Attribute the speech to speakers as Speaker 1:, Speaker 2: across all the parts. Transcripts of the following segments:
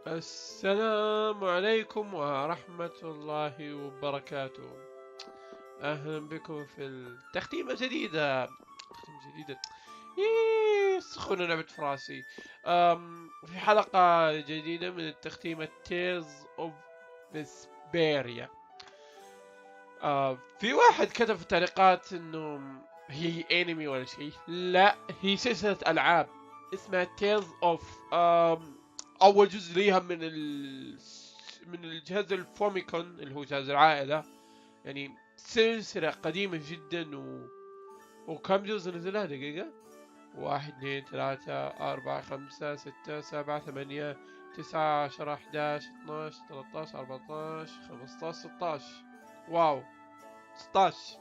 Speaker 1: السلام عليكم ورحمة الله وبركاته. أهلا بكم في التختيمة جديدة. سخونة لعبة فراسي. في حلقة جديدة من التختيمة Tales of Vesperia. في واحد كتب في التعليقات انه هي انمي ولا شيء. لا، هي سلسلة العاب اسمها Tales of اول جزء ليها من الجهاز الفوميكون اللي هو جهاز العائلة. يعني سلسلة قديمة جدا وكم جزء نزلها دقيقة؟ 1 2 3 4 5 6 7 8 9 10 11 12 13 14 15 16. واو 16.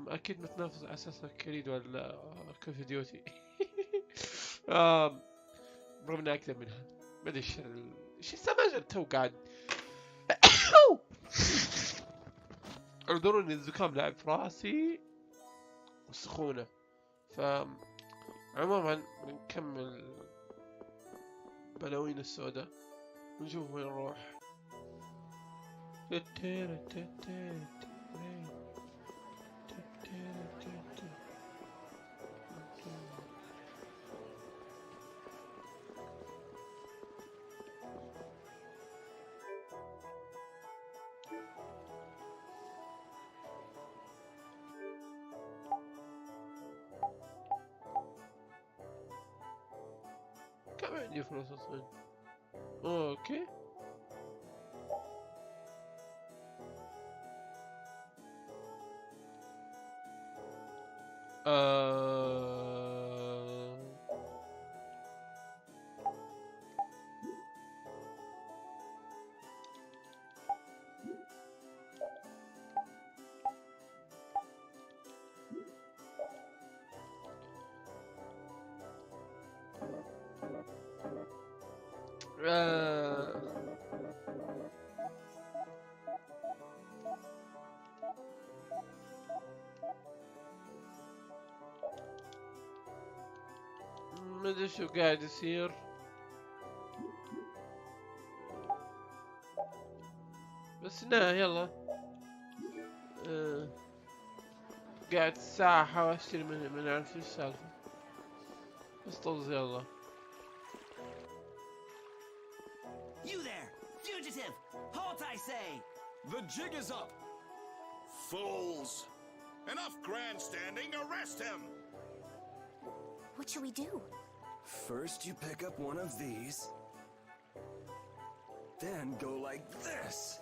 Speaker 1: اكيد متنافس على اساس كريد ولا كل اوف ديوتي. رغم اكثر منها ما ادري ايش السماجة تو قاعد. اعذروني الزكام لعب في راسي والسخونة. عموما بنكمل بلاوين السوداء ونشوف وين نروح. كم عندي فلوس اصلا؟ اوكي. ما ادري شو قاعد يصير. بس لا يلا. قاعد ساعة احاول اشتري من اعرف ايش السالفة. بس طز يلا.
Speaker 2: You there, fugitive! Halt, I say!
Speaker 3: The jig is up! Fools! Enough grandstanding, arrest him!
Speaker 4: What should we do?
Speaker 5: First you pick up one of these. Then go like this.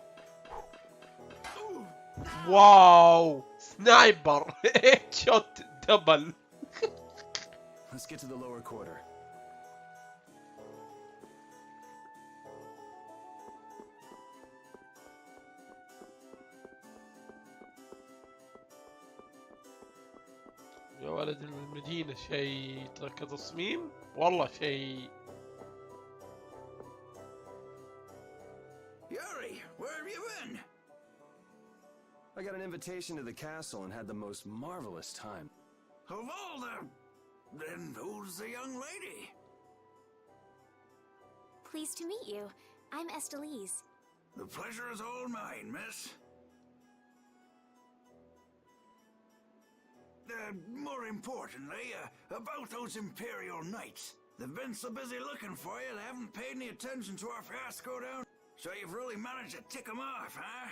Speaker 1: واو سنايبر. شوت دبل.
Speaker 5: Let's get to the lower quarter.
Speaker 1: يا ولد المدينة شيء كتصميم والله شيء.
Speaker 2: Yuri, where have you been?
Speaker 5: I got an invitation to the castle and had the most marvelous time.
Speaker 2: Of all the... Then who's the young lady?
Speaker 4: Pleased to meet you. I'm Estelise.
Speaker 2: The pleasure is all mine, miss. More importantly, about those Imperial Knights. They've been so busy looking for you, they haven't paid any attention to our fiasco down. So you've really managed to tick them off, huh?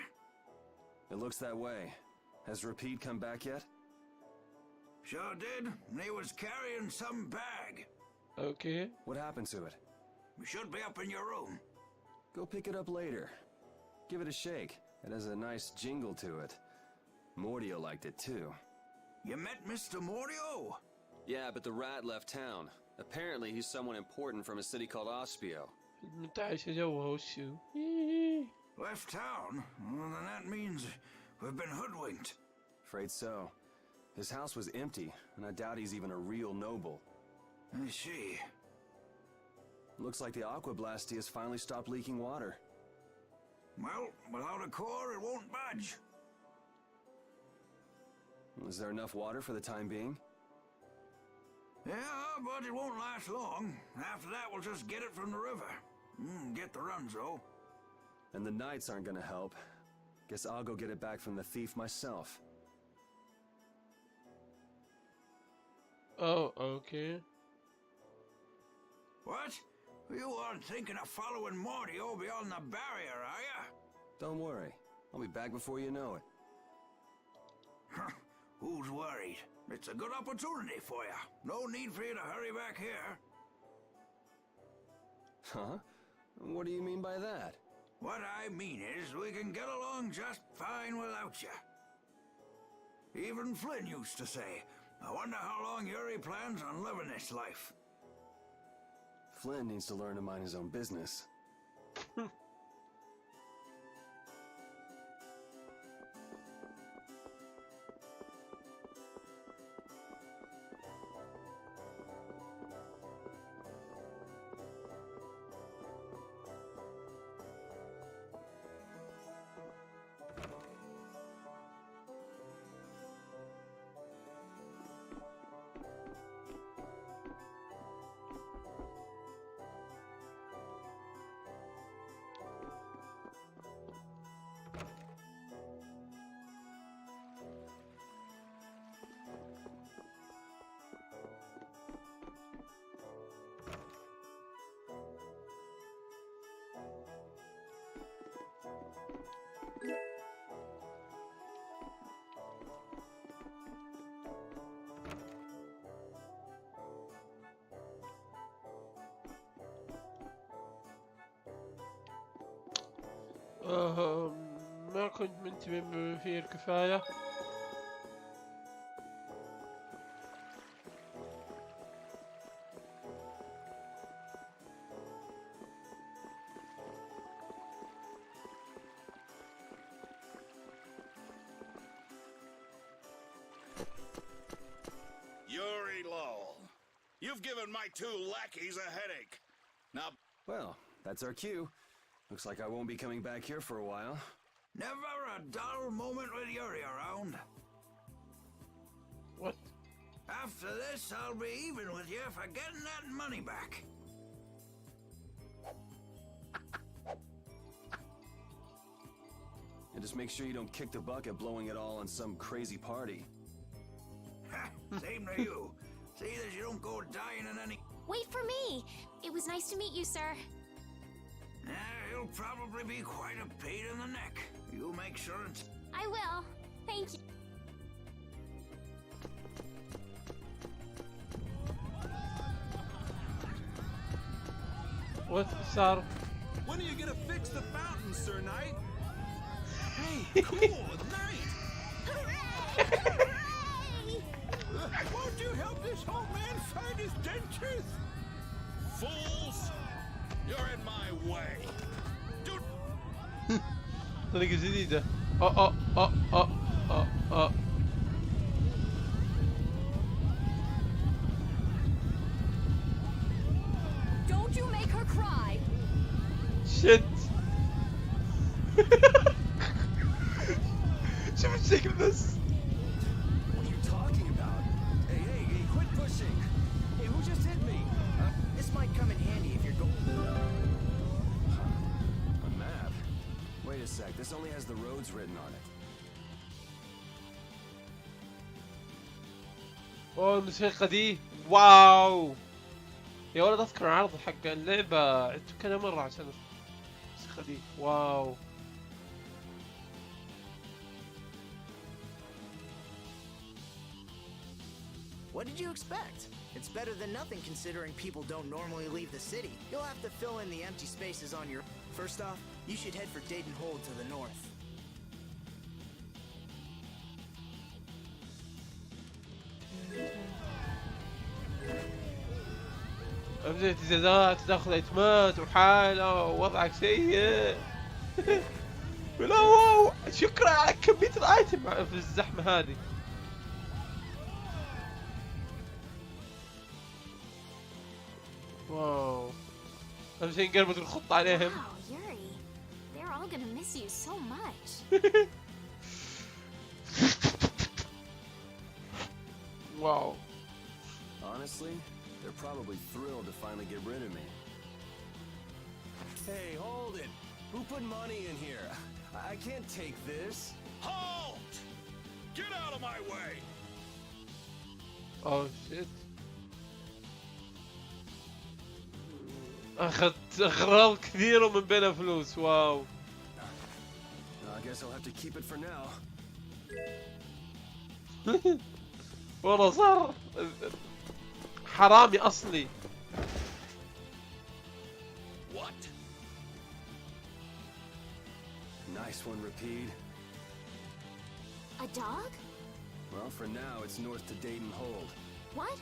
Speaker 5: It looks that way. Has Repeat come back yet?
Speaker 2: Sure did. He was carrying some bag.
Speaker 1: Okay.
Speaker 5: What happened to it?
Speaker 2: We should be up in your room.
Speaker 5: Go pick it up later. Give it a shake. It has a nice jingle to it. Mordio liked it too.
Speaker 2: You met Mr. Mordio?
Speaker 6: Yeah, but the rat left town. Apparently he's someone important from a city called Ospio.
Speaker 2: Left town? Well, then that means we've been hoodwinked.
Speaker 5: Afraid so. His house was empty, and I doubt he's even a real noble.
Speaker 2: I see.
Speaker 5: Looks like the Aqua Blasty has finally stopped leaking water.
Speaker 2: Well, without a core, it won't budge.
Speaker 5: Is there enough water for the time being?
Speaker 2: Yeah, but it won't last long. After that, we'll just get it from the river. Get the Runzo.
Speaker 5: And the knights aren't gonna help. Guess I'll go get it back from the thief myself.
Speaker 1: Oh, okay.
Speaker 2: What? You aren't thinking of following Mordio beyond the barrier, are ya?
Speaker 5: Don't worry. I'll be back before you know it.
Speaker 2: Who's worried? It's a good opportunity for you. No need for you to hurry back here.
Speaker 5: Huh? What do you mean by that?
Speaker 2: What I mean is we can get along just fine without you. Even Flynn used to say, I wonder how long Yuri plans on living this life.
Speaker 5: Flynn needs to learn to mind his own business.
Speaker 1: ما كنت منتبه بما فيه الكفاية.
Speaker 3: Yuri Lowell, you've given my two lackeys a headache. Now,
Speaker 5: Well, that's our cue. Looks like I won't be coming back here for a while.
Speaker 2: Never a dull moment with Yuri around.
Speaker 1: What?
Speaker 2: After this, I'll be even with you for getting that money back.
Speaker 5: And just make sure you don't kick the bucket blowing it all on some crazy party.
Speaker 2: Same to you. See that you don't go dying in any...
Speaker 4: Wait for me! It was nice to meet you, sir.
Speaker 2: You'll probably be quite a pain in the neck. You make sure it's...
Speaker 4: I will. Thank you.
Speaker 1: What صار؟
Speaker 7: When are you gonna fix the fountain, Sir Knight? Hey, cool, Knight!
Speaker 4: Hooray!
Speaker 7: Won't you help this old man find his dentures?
Speaker 3: fools! You're in my way.
Speaker 1: طريقة جديدة.
Speaker 4: Don't you make her cry!
Speaker 1: شت. شوف الشكل بس.
Speaker 5: What are you talking about? Hey, quit pushing!
Speaker 8: Hey, who just hit me? This might come in handy if you're going...
Speaker 5: A map? Wait a sec, this only has the roads written on it.
Speaker 1: اوه الموسيقى دي واو يا ولد. اذكر عرض حق اللعبة عدته كذا مرة عشان الموسيقى دي واو.
Speaker 8: What did you expect? It's better than nothing considering people don't normally leave the city. You'll have to fill in the empty spaces on your... First off, you should head for Dayton Hold to the north.
Speaker 1: امزح اهتزازات تدخل ايتمات وحالة ووضعك سيء. لا واو شكرا على كمية الايتم في الزحمة هذه. واو اهم شيء انقلبت الخطة عليهم.
Speaker 4: Wow, Yuri. They're all gonna miss you so much.
Speaker 1: واو.
Speaker 5: Honestly, they're probably thrilled to finally get rid of me. Hey, hold it. Who put money in here? I can't take this.
Speaker 3: Halt! Get out of my way!
Speaker 1: اوه شيت. اخذت اغراض كثيرة ومن بينها فلوس. واو.
Speaker 5: I guess I'll have to keep it for now.
Speaker 1: والله صار حرامي اصلي.
Speaker 3: What?
Speaker 5: Nice one, Rapide.
Speaker 4: A dog?
Speaker 5: Well, for now, it's north to Dayton Hold.
Speaker 4: What?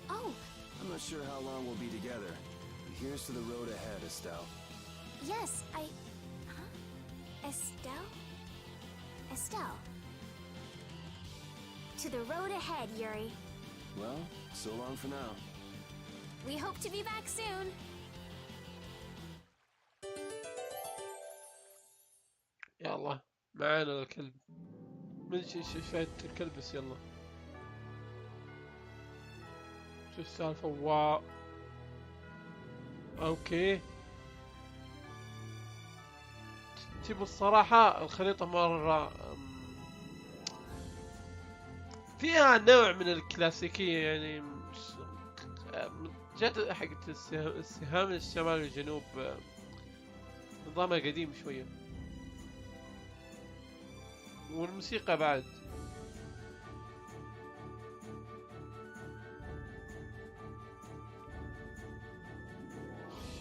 Speaker 4: Oh,
Speaker 5: I'm not sure how long we'll be together. But here's to the road ahead, Estelle.
Speaker 4: yes, Huh? Estelle? Estelle. To the road ahead, Yuri.
Speaker 5: Well, so long for now.
Speaker 4: We hope to be back soon.
Speaker 1: يلا معانا الكلب. من شفاية الكلب بس. يلا شو السالفة؟ واو. اوكي. تبو الصراحة الخريطة مرة فيها نوع من الكلاسيكية، يعني جت حقت السهام الشمال والجنوب، نظامها قديم شوية، والموسيقى بعد.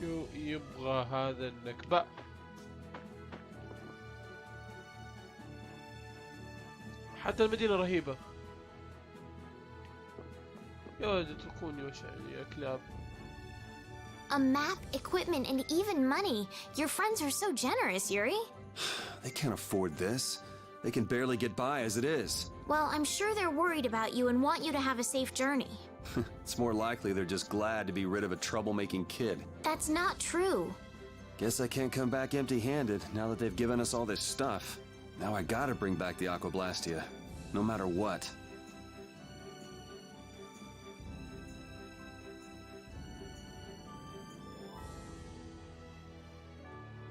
Speaker 1: شو يبغى هذا النكبة؟ حتى المدينة رهيبة. يا ولد اتركوني يا كلاب.
Speaker 4: A map, equipment, and even money. Your friends are so generous, Yuri.
Speaker 5: They can't afford this. They can barely get by as it is.
Speaker 4: Well, I'm sure they're worried about you and want you to have a safe journey.
Speaker 5: It's more likely they're just glad to be rid of a troublemaking kid.
Speaker 4: That's not true.
Speaker 5: Guess I can't come back empty-handed now that they've given us all this stuff. Now I gotta bring back the Aquablastia, no matter what.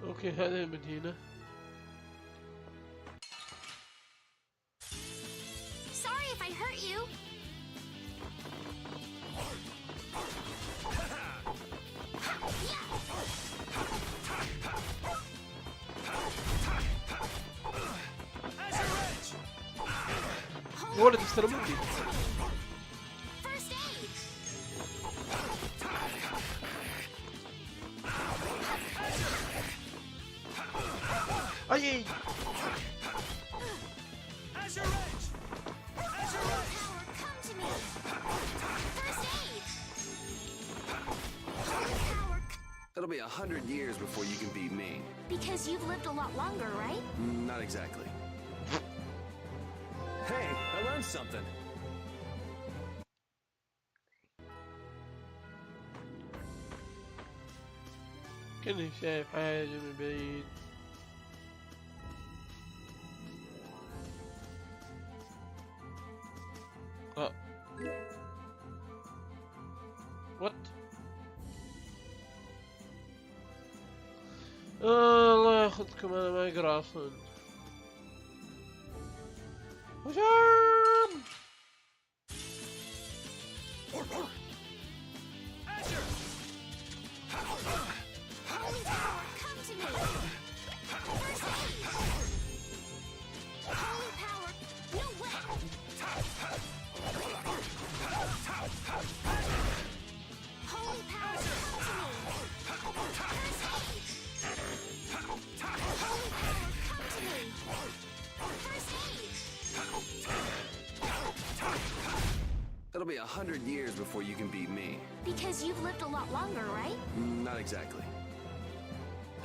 Speaker 1: اوكي هذه المدينة.
Speaker 4: Sorry if I hurt you.
Speaker 1: يا ولد استلموني.
Speaker 4: First aid.
Speaker 1: اي
Speaker 4: Power, come to me. First aid. Power,
Speaker 5: It'll be 100 years before you can beat me.
Speaker 4: because you've lived a lot longer, right?
Speaker 5: Not exactly. Hey, I learned something.
Speaker 1: كني شايف حاجة من بعيد. وات؟ الله ياخذكم، انا ما اقرا اصلا. هجوم!
Speaker 4: Holy power, come to me. First aid. Holy power, no way. Holy power, come to me. First aid. Holy power, come to me. First aid.
Speaker 5: It'll be 100 years before you can beat me.
Speaker 4: Because you've lived a lot longer, right?
Speaker 5: Not exactly.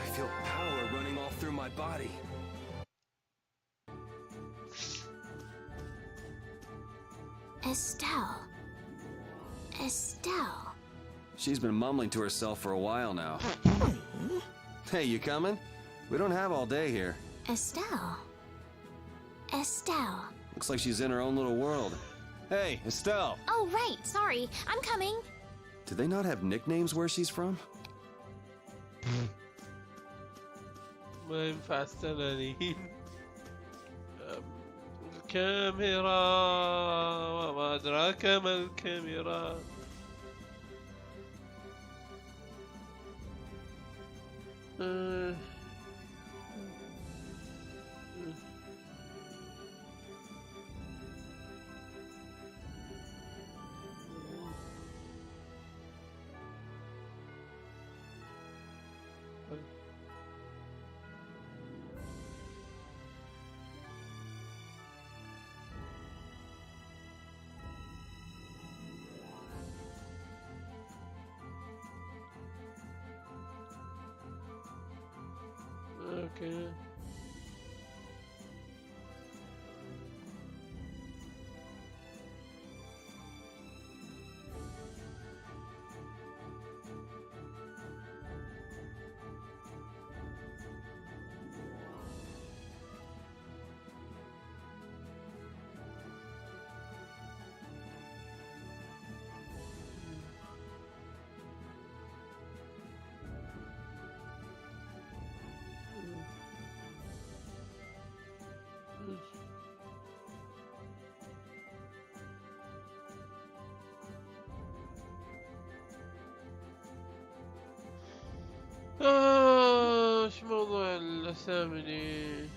Speaker 5: I feel power running all through my body.
Speaker 4: Estelle. Estelle.
Speaker 5: She's been mumbling to herself for a while now. Hey, you coming? We don't have all day here.
Speaker 4: Estelle. Estelle.
Speaker 5: Looks like she's in her own little world. Hey, Estelle!
Speaker 4: Oh, right. Sorry. I'm coming.
Speaker 5: Do they not have nicknames where she's from?
Speaker 1: ما ينفع السنانين. الكاميرا وما أدراك ما الكاميرا. اوكي. ايش موضوع الاسامي دي؟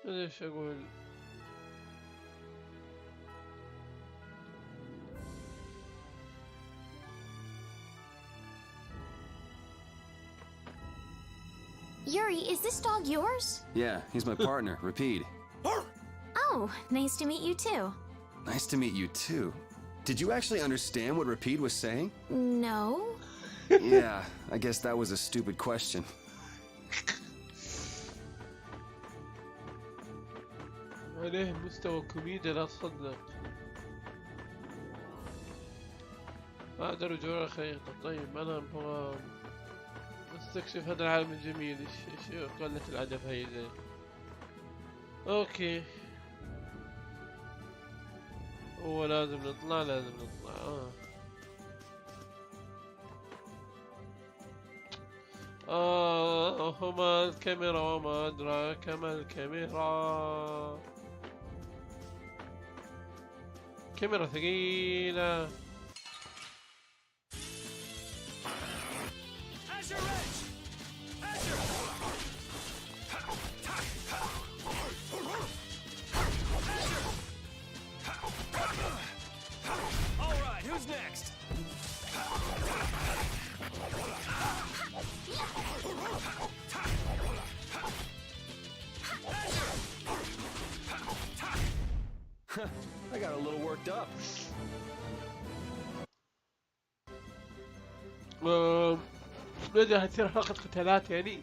Speaker 1: ايش اقول؟
Speaker 4: Yuri, is this dog yours?
Speaker 5: Yeah, he's my partner, Rapide.
Speaker 4: Oh, nice to meet you too.
Speaker 5: Nice to meet you too. Did you actually understand what Rapide was saying?
Speaker 4: No.
Speaker 5: Yeah, I guess that was a stupid question.
Speaker 1: عليه مستوى كوميديا لا تصدق. بعد رجوع الخريطة. طيب أنا أبغى استكشف هذا العالم الجميل. ايش قلة الأدب هي زي. اوكي. هو لازم نطلع هما الكاميرا وما أدراك ما الكاميرا. كاميرا ثقيلة.
Speaker 7: Who's next?
Speaker 5: I got a little worked up.
Speaker 1: بدأ هتصير حلقة قتالات يعني.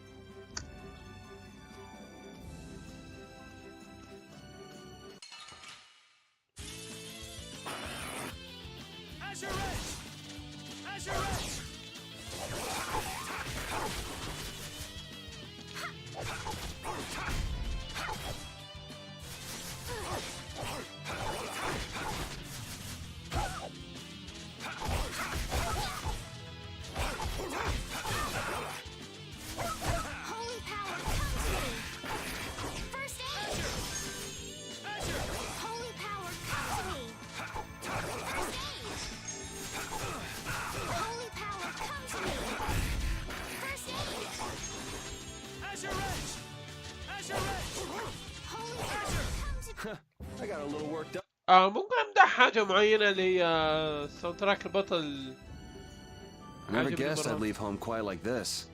Speaker 5: I got a little worked up.
Speaker 1: ممكن امدح حاجة معينة اللي هي الساوند تراك البطل.
Speaker 5: I never guessed I'd leave home quite like this.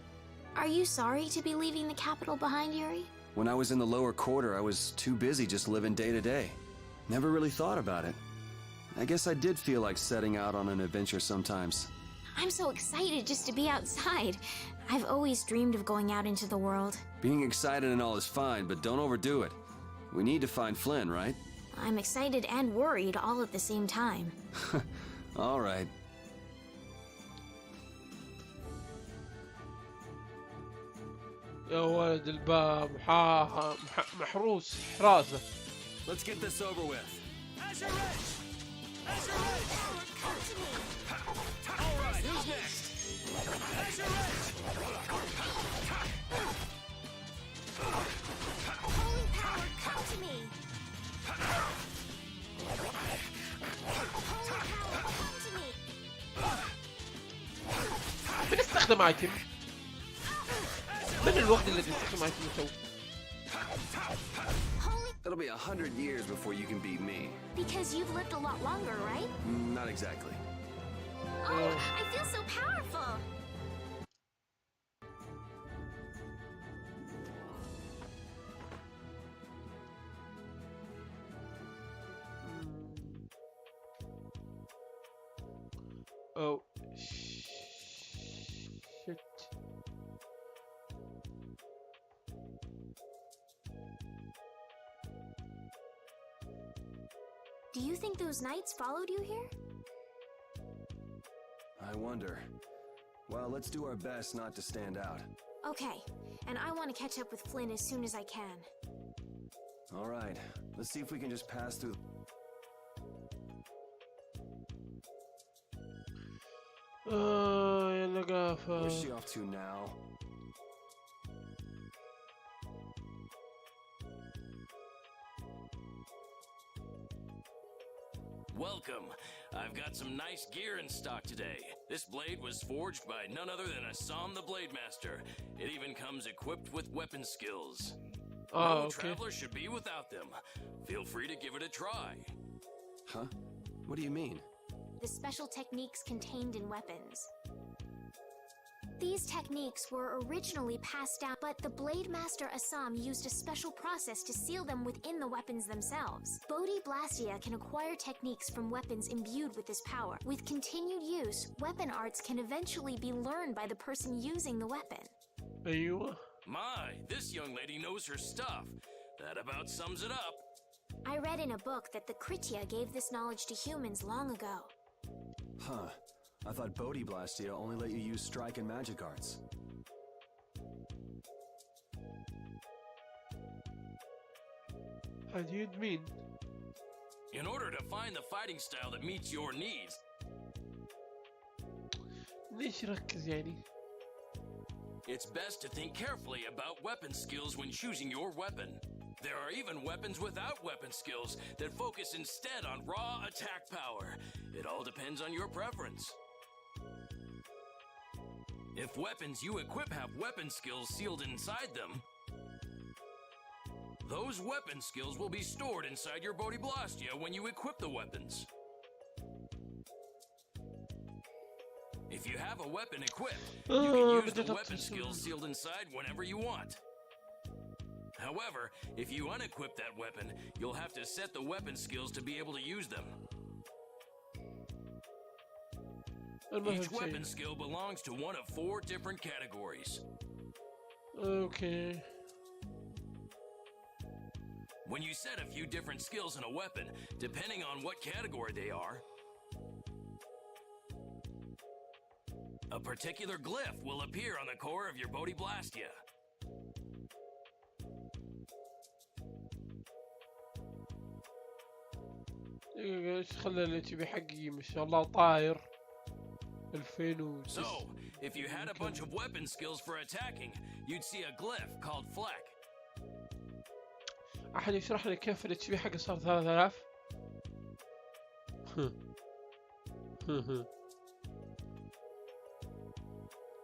Speaker 4: Are you sorry to be leaving the capital behind, Yuri?
Speaker 5: When I was in the lower quarter, I was too busy just living day to day. Never really thought about it. I guess I did feel like setting out on an adventure sometimes.
Speaker 4: I'm so excited just to be outside. I've always dreamed of going out into the world.
Speaker 5: Being excited and all is fine, but don't overdo it. We need to find Flynn, right?
Speaker 4: I'm excited and worried all at the same time.
Speaker 5: All right.
Speaker 1: يا ولد الباب محروس حراسة.
Speaker 6: Let's get this over with.
Speaker 3: Alright, who's next?
Speaker 4: Holy power, come to me! Holy power, come to me!
Speaker 1: من استخدم ايتم؟ من الوقت الذي استخدم ايتم تو؟
Speaker 4: Holy...
Speaker 6: It'll be 100 years before you can beat me.
Speaker 4: Because you've lived a lot longer, right?
Speaker 6: Not exactly.
Speaker 4: Oh, I feel so powerful!
Speaker 1: Oh shit.
Speaker 4: Do you think those knights followed you here?
Speaker 5: I wonder. Well, let's do our best not to stand out.
Speaker 4: Okay, and I want to catch up with Flynn as soon as I can.
Speaker 5: All right, let's see if we can just pass through.
Speaker 1: يلا قافة.
Speaker 5: Where's she off to now?
Speaker 9: Welcome. I've got some nice gear in stock today. This blade was forged by none other than Assam the Blade Master. It even comes equipped with weapon skills. No traveler should be without them. Feel free to give it a try.
Speaker 5: Huh? What do you mean?
Speaker 4: The special techniques contained in weapons. These techniques were originally passed down, but the Blade Master Assam used a special process to seal them within the weapons themselves. Bodhi Blastia can acquire techniques from weapons imbued with this power. With continued use, weapon arts can eventually be learned by the person using the weapon.
Speaker 1: أيوة.
Speaker 9: My, this young lady knows her stuff. That about sums it up.
Speaker 4: I read in a book that the Kritya gave this knowledge to humans long ago.
Speaker 5: Huh. I thought Bodhi Blastia only let you use strike and magic arts.
Speaker 1: How do you mean?
Speaker 9: In order to find the fighting style that meets your needs,
Speaker 1: ليش ركز يعني؟
Speaker 9: it's best to think carefully about weapon skills when choosing your weapon. There are even weapons without weapon skills that focus instead on raw attack power. It all depends on your preference. If weapons you equip have weapon skills sealed inside them, those weapon skills will be stored inside your Bodhi Blastia when you equip the weapons. If you have a weapon equipped, you can use the weapon skills sealed inside whenever you want. However, if you unequip that weapon, you'll have to set the weapon skills to be able to use them. Each weapon skill belongs to one of 4 different categories.
Speaker 1: Okay.
Speaker 9: When you set a few different skills in a weapon, depending on what category they are, a particular glyph will appear on the core of your Bodhi Blastia.
Speaker 1: ايش خلى اللي تبي حقي ما شاء الله طاير 2000
Speaker 9: So, if you had a bunch of weapon skills for attacking, you'd see a glyph called Fleck.
Speaker 1: احد يشرح لي كيف اللي تبي حقي صار 3000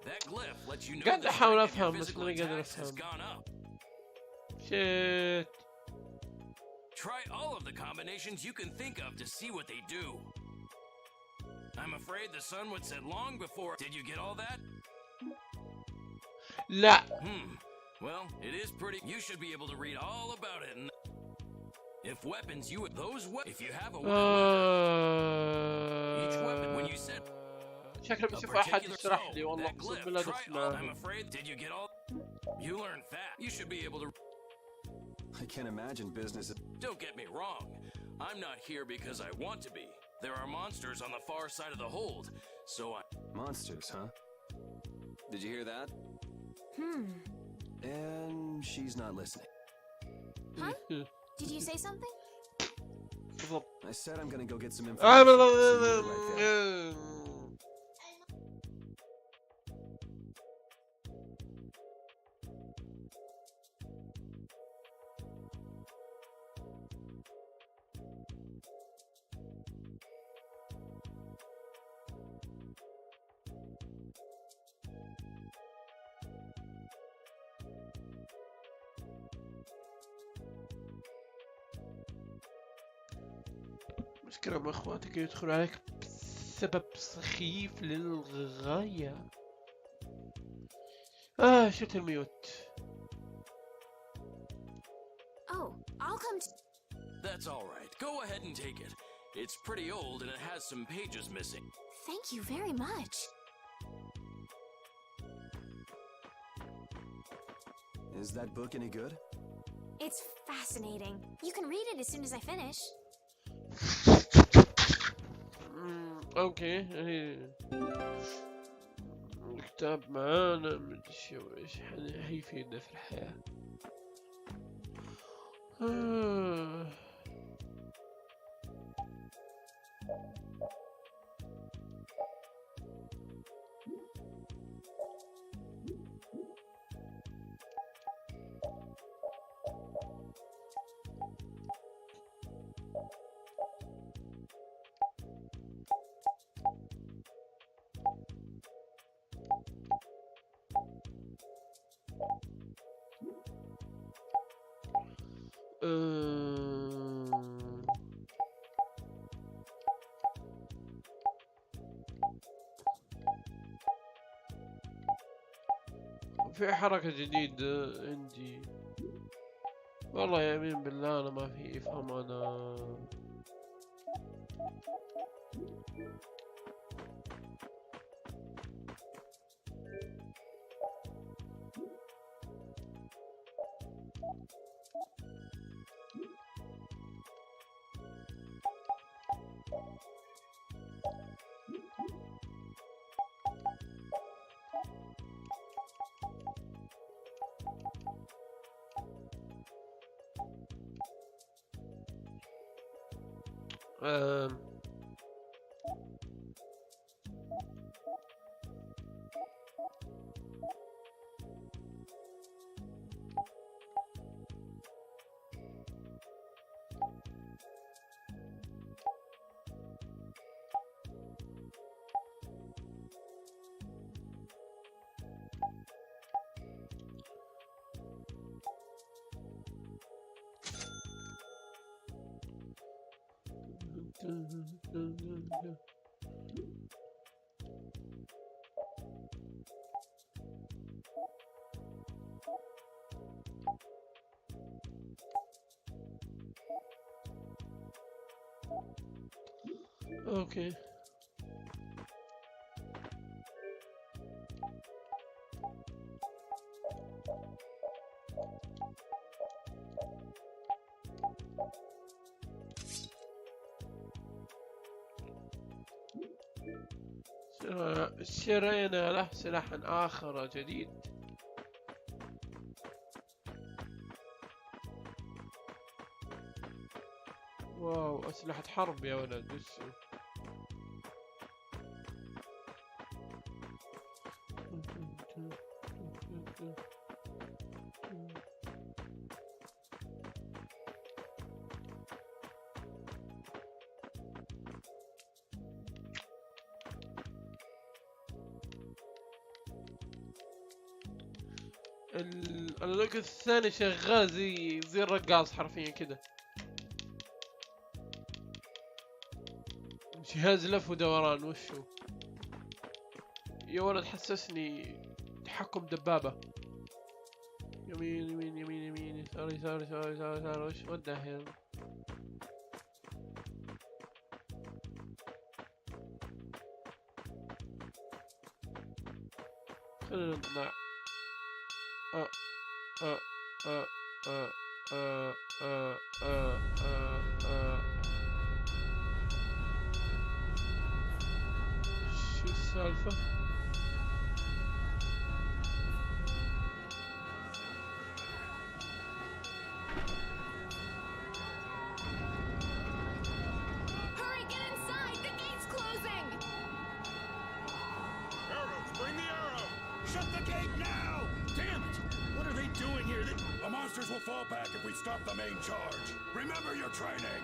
Speaker 9: That glyph lets you know
Speaker 1: قاعد
Speaker 9: the
Speaker 1: احاول
Speaker 9: strength of your
Speaker 1: افهم بس
Speaker 9: physical
Speaker 1: ماني قادر
Speaker 9: attacks has
Speaker 1: افهم
Speaker 9: gone up.
Speaker 1: شيت
Speaker 9: Try all of the combinations you can think of to see what they do. I'm afraid the sun would set long before. Did you get all that?
Speaker 1: لا
Speaker 9: Well, it is pretty. You should be able to read all about it. And if weapons you if you have a weapon, each weapon when you set
Speaker 1: شكله بيشوف احد يشرح لي والله
Speaker 9: that
Speaker 1: اقسم
Speaker 9: glyph,
Speaker 1: بالله
Speaker 9: try
Speaker 1: دخل
Speaker 9: all. I'm
Speaker 1: معاهم
Speaker 9: afraid. Did you get all? You learn fast. You should be able to.
Speaker 5: I can't imagine business.
Speaker 9: Don't get me wrong. I'm not here because I want to be. There are monsters on the far side of the hold, so I...
Speaker 5: Monsters, huh?
Speaker 6: Did you hear that?
Speaker 5: And she's not listening.
Speaker 4: Huh? Did you say something?
Speaker 5: I said I'm gonna go get some information. So you were right there.
Speaker 1: مشكلة مع اخواتك يدخلوا عليك بسبب سخيف للغاية. شلت الميوت.
Speaker 4: Oh, I'll come to...
Speaker 9: That's all right. Go ahead and take it. It's pretty old and it has some pages missing.
Speaker 4: Thank you very much.
Speaker 5: Is that book any good?
Speaker 4: It's fascinating. You can read it as soon as I finish.
Speaker 1: اوكي الكتاب معانا مدري شو ايش حيفيدنا في الحياة. في حركة جديدة عندي والله يمين بالله انا ما في افهم انا. اوكي شرينا له سلاح آخر جديد. واو أسلحة حرب يا ولد وشو. اللوك الثاني شغال زي الرقاص حرفيا كده، جهاز لف ودوران. وشو يا ولد حسسني تحكم دبابة. يمين يمين يمين يمين يسار يسار يسار يسار يسار. وش وداه خلينا نطلع. شو السالفة؟
Speaker 3: Shut the gate now! Damn it! What are they doing here? The monsters will fall back if we stop the main charge. Remember your training!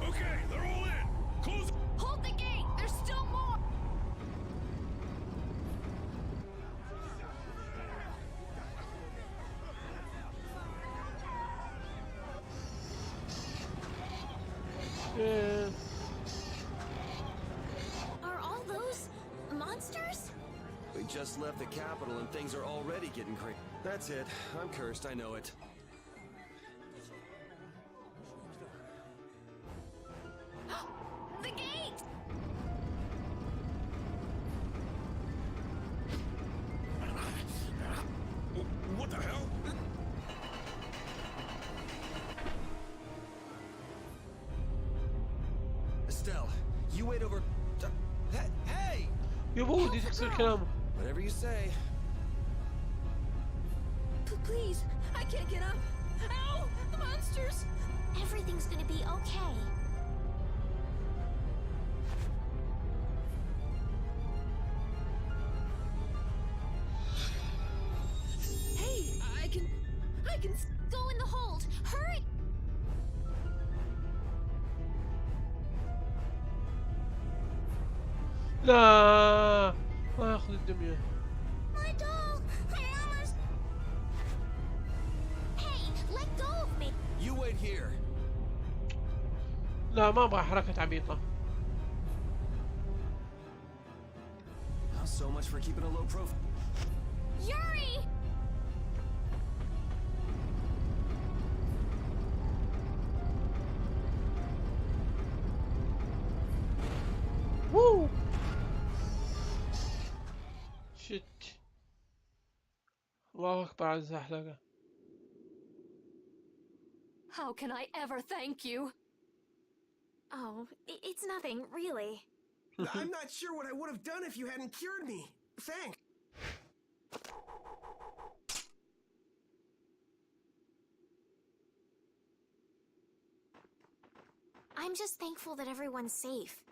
Speaker 3: Okay, they're all in! Close...
Speaker 4: Hold the gate! There's still more! Are all those monsters?
Speaker 5: We just left the capital and things are already getting crazy. That's it. I'm cursed, I know it.
Speaker 4: The gate!
Speaker 3: What the hell?
Speaker 5: Estelle, you wait over... Hey!
Speaker 1: يا بودي تكسر كلامه.
Speaker 5: Whatever you say.
Speaker 4: Please, I can't get up. Ow! The monsters! Everything's gonna be okay. Hey, I can go in the hold. Hurry!
Speaker 1: لا ما اخذ الدمية.
Speaker 4: My doll! I almost... Hey, let go of me!
Speaker 5: You wait here.
Speaker 1: لا ما ابغى حركة عبيطة.
Speaker 5: So much for keeping a low profile.
Speaker 4: Yuri!
Speaker 1: Woo! Shit. الله أكبر على الزحلقة.
Speaker 4: How can I ever thank you? Oh, it's nothing, really.
Speaker 7: I'm not sure what I would have done if you hadn't cured me. Thanks.
Speaker 4: I'm just thankful that everyone's safe.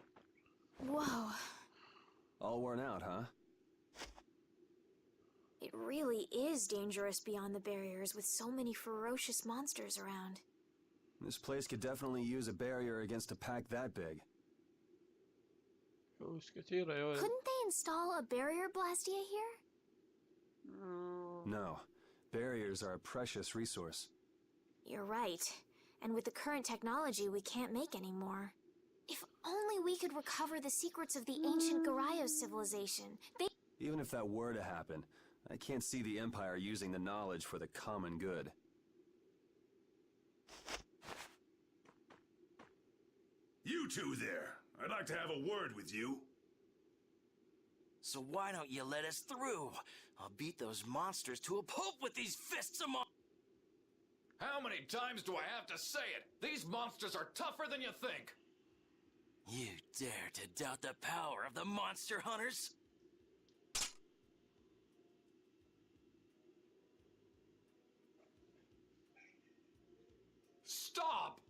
Speaker 4: Whoa.
Speaker 5: All worn out, huh?
Speaker 4: It really is dangerous beyond the barriers with so many ferocious monsters around.
Speaker 5: This place could definitely use a barrier against a pack that big.
Speaker 1: كثيرا يا ولد.
Speaker 4: Couldn't they install a barrier blastia here?
Speaker 5: No. Barriers are a precious resource.
Speaker 4: You're right. And with the current technology, we can't make any more. If only we could recover the secrets of the ancient Garayos civilization.
Speaker 5: Even if that were to happen, I can't see the Empire using the knowledge for the common good.
Speaker 3: You two there. I'd like to have a word with you.
Speaker 9: So why don't you let us through? I'll beat those monsters to a pulp with these fists of
Speaker 10: How many times do I have to say it? These monsters are tougher than you think.
Speaker 9: You dare to doubt the power of the monster hunters?
Speaker 10: Stop!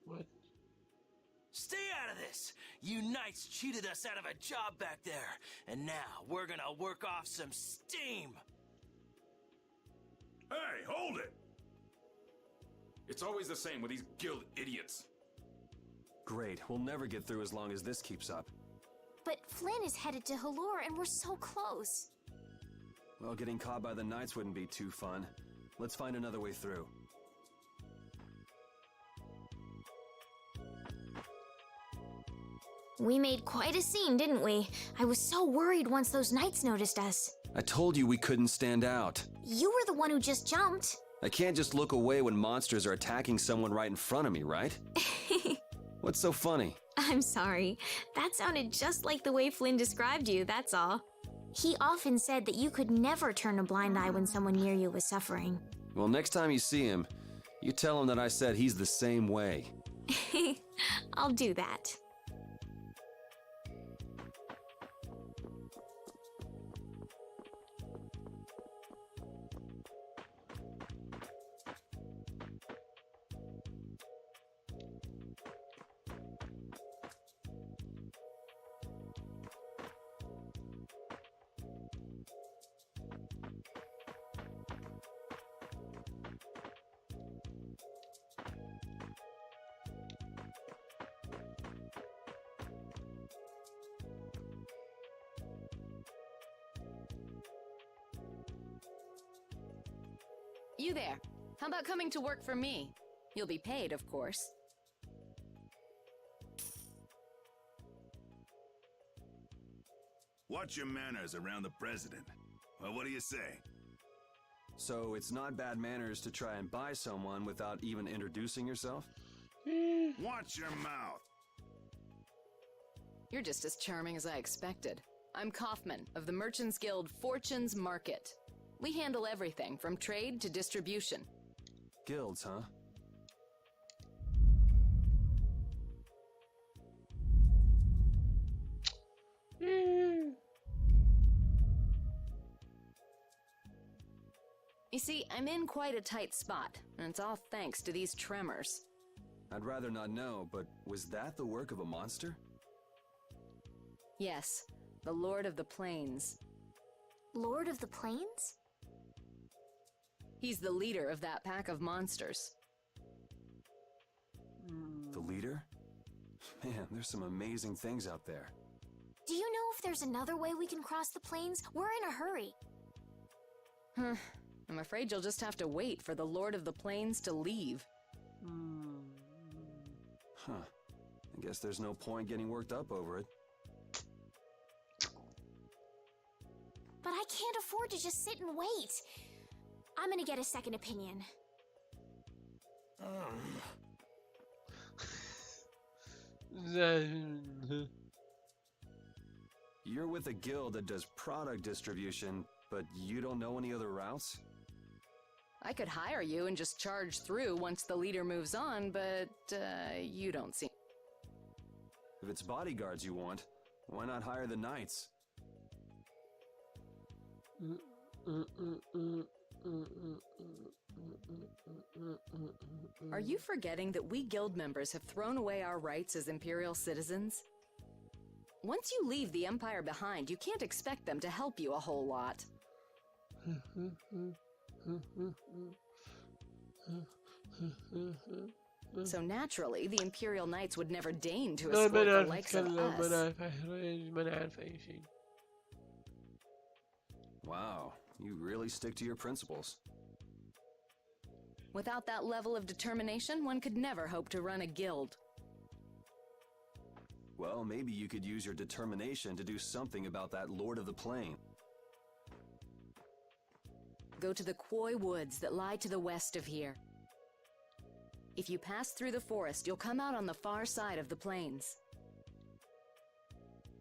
Speaker 1: What?
Speaker 9: Stay out of this! You knights cheated us out of a job back there, and now we're gonna work off some steam!
Speaker 3: Hey, hold it!
Speaker 10: It's always the same with these guild idiots.
Speaker 5: Great, we'll never get through as long as this keeps up.
Speaker 4: But Flynn is headed to Halor and we're so close.
Speaker 5: Well, getting caught by the knights wouldn't be too fun. Let's find another way through.
Speaker 4: We made quite a scene, didn't we? I was so worried once those knights noticed us.
Speaker 5: I told you we couldn't stand out.
Speaker 4: You were the one who just jumped.
Speaker 5: I can't just look away when monsters are attacking someone right in front of me, right? What's so funny?
Speaker 4: I'm sorry. That sounded just like the way Flynn described you, that's all. He often said that you could never turn a blind eye when someone near you was suffering.
Speaker 5: Well, next time you see him, you tell him that I said he's the same way.
Speaker 4: I'll do that.
Speaker 11: You there. How about coming to work for me? You'll be paid, of course.
Speaker 3: Watch your manners around the president. Well, what do you say?
Speaker 5: So it's not bad manners to try and buy someone without even introducing yourself?
Speaker 3: Watch your mouth.
Speaker 11: You're just as charming as I expected. I'm Kaufman of the Merchants Guild Fortune's Market. We handle everything from trade to distribution.
Speaker 5: Guilds, huh?
Speaker 11: You see, I'm in quite a tight spot, and it's all thanks to these tremors.
Speaker 5: I'd rather not know, but was that the work of a monster?
Speaker 11: Yes, the Lord of the Plains.
Speaker 4: Lord of the Plains?
Speaker 11: He's the leader of that pack of monsters.
Speaker 5: The leader? Man, there's some amazing things out there.
Speaker 4: Do you know if there's another way we can cross the plains? We're in a hurry.
Speaker 11: I'm afraid you'll just have to wait for the Lord of the Plains to leave.
Speaker 5: Huh. I guess there's no point getting worked up over it.
Speaker 4: But I can't afford to just sit and wait. I'm gonna get a second opinion.
Speaker 5: You're with a guild that does product distribution, but you don't know any other routes?
Speaker 11: I could hire you and just charge through once the leader moves on, but you don't seem...
Speaker 5: If it's bodyguards you want, why not hire the knights?
Speaker 11: Are you forgetting that we guild members have thrown away our rights as Imperial citizens? Once you leave the Empire behind, you can't expect them to help you a whole lot. So naturally, the Imperial Knights would never deign to escort the likes of us.
Speaker 5: Wow, you really stick to your principles.
Speaker 11: Without that level of determination, one could never hope to run a guild.
Speaker 5: Well, maybe you could use your determination to do something about that Lord of the Plain.
Speaker 11: Go to the Koi Woods that lie to the west of here. If you pass through the forest, you'll come out on the far side of the plains.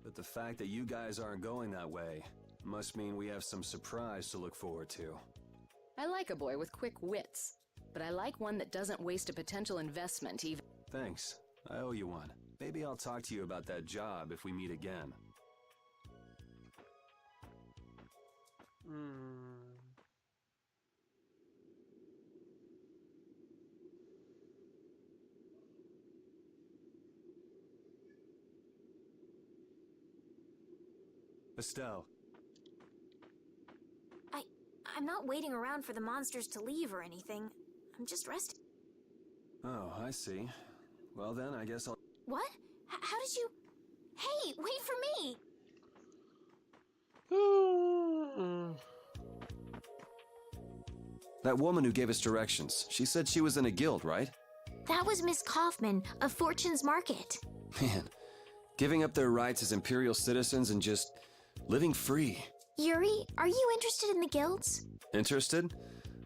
Speaker 5: But the fact that you guys aren't going that way must mean we have some surprise to look forward to.
Speaker 11: I like a boy with quick wits, but I like one that doesn't waste a potential investment even...
Speaker 5: Thanks. I owe you one. Maybe I'll talk to you about that job if we meet again. Estelle.
Speaker 4: I'm not waiting around for the monsters to leave or anything. I'm just resting.
Speaker 5: Oh, I see. Well then, I guess I'll...
Speaker 4: What? How did you... Hey, wait for me!
Speaker 5: That woman who gave us directions, she said she was in a guild, right?
Speaker 4: That was Miss Kaufman of Fortune's Market.
Speaker 5: Man, giving up their rights as Imperial citizens and just living free.
Speaker 4: Yuri, are you interested in the guilds?
Speaker 5: Interested?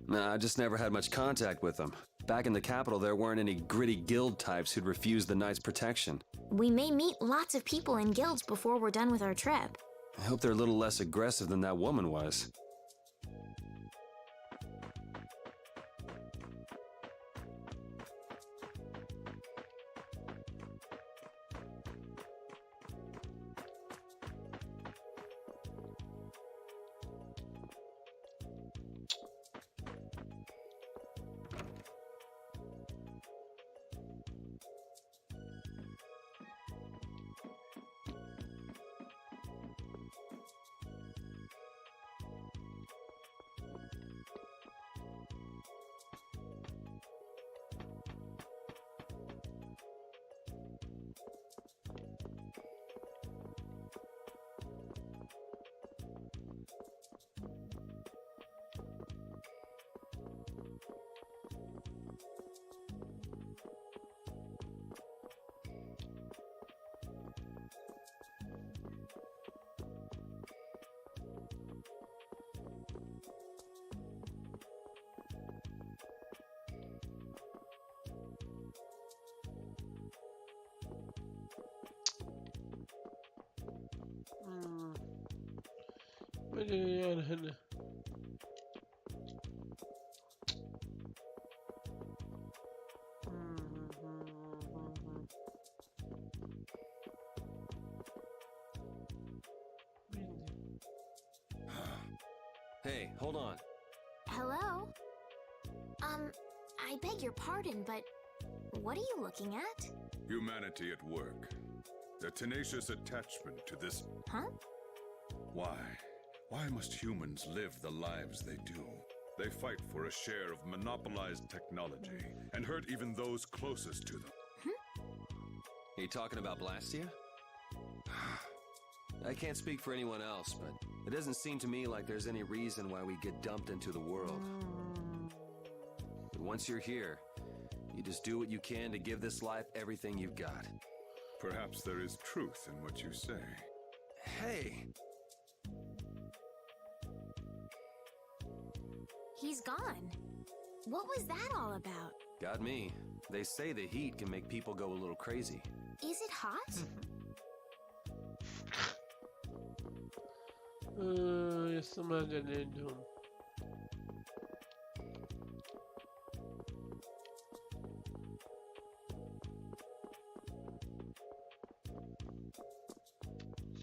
Speaker 5: Nah, I just never had much contact with them. Back in the capital, there weren't any gritty guild types who'd refuse the Knights' protection.
Speaker 4: We may meet lots of people in guilds before we're done with our trip.
Speaker 5: I hope they're a little less aggressive than that woman was.
Speaker 1: يعني هنا
Speaker 6: Hey, hold on.
Speaker 4: Hello? I beg your pardon, but what are you looking at?
Speaker 3: Humanity at work. The tenacious attachment to this.
Speaker 4: Huh?
Speaker 3: Why? Why must humans live the lives they do? They fight for a share of monopolized technology and hurt even those closest to them.
Speaker 6: Are you talking about Blastia? I can't speak for anyone else, but it doesn't seem to me like there's any reason why we get dumped into the world. But once you're here, you just do what you can to give this life everything you've got.
Speaker 3: Perhaps there is truth in what you say.
Speaker 6: Hey!
Speaker 4: He's gone. What was that all about?
Speaker 6: Got me. They say the heat can make people go a little crazy.
Speaker 4: Is it hot?
Speaker 1: يستمر عندهم.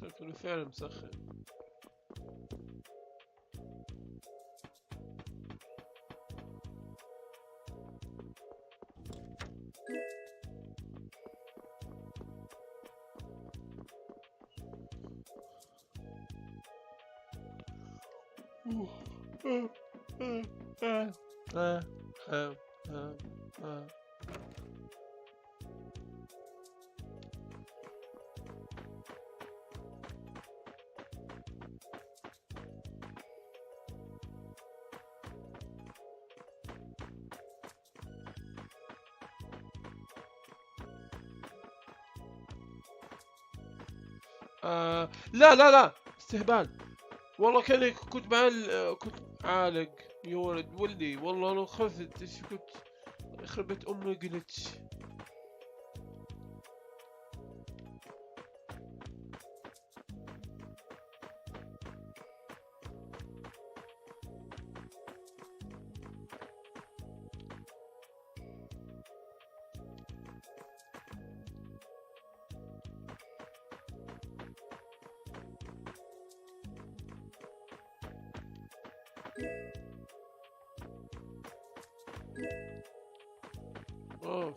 Speaker 1: شكله فعلا مسخن. لا لا لا استهبال والله كأني كنت كنت عالق يا ولد ولدي والله انا خفت ايش كنت خربت امي قلت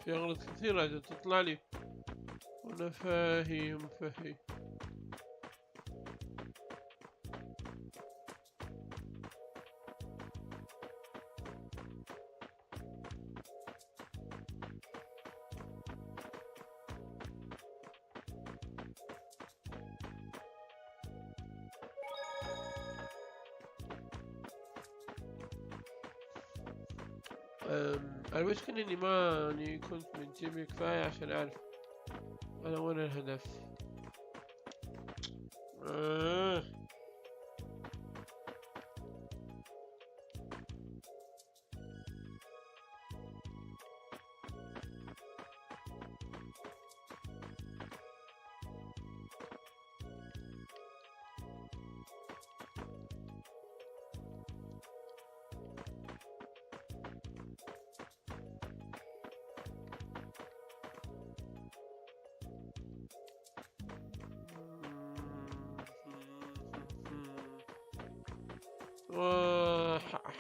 Speaker 1: في أغراض كثيرة عشان تطلع لي وأنا فاهم فهي المشكلة اني ماني كنت منتبه كفاية عشان اعرف انا وين الهدف.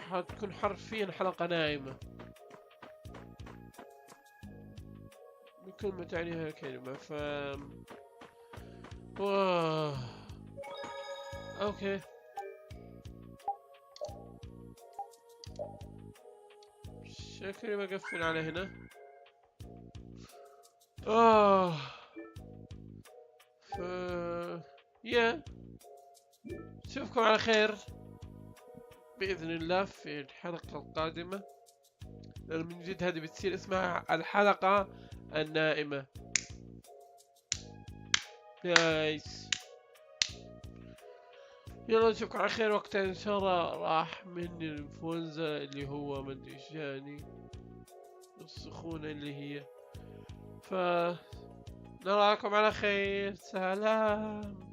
Speaker 1: حتكون حرفيا حلقة نائمة بكل ما تعنيها الكلمة ف اوكي شكلي بقفل على هنا. ف يا نشوفكم على خير بإذن الله في الحلقة القادمة. من جد هذه بتصير اسمها الحلقة النائمة. نايس. يلا نشوفكم على خير. وقتها ان شاء الله راح مني الانفلونزا اللي هو مدري ايش يعني السخونة اللي هي. نراكم على خير. سلام.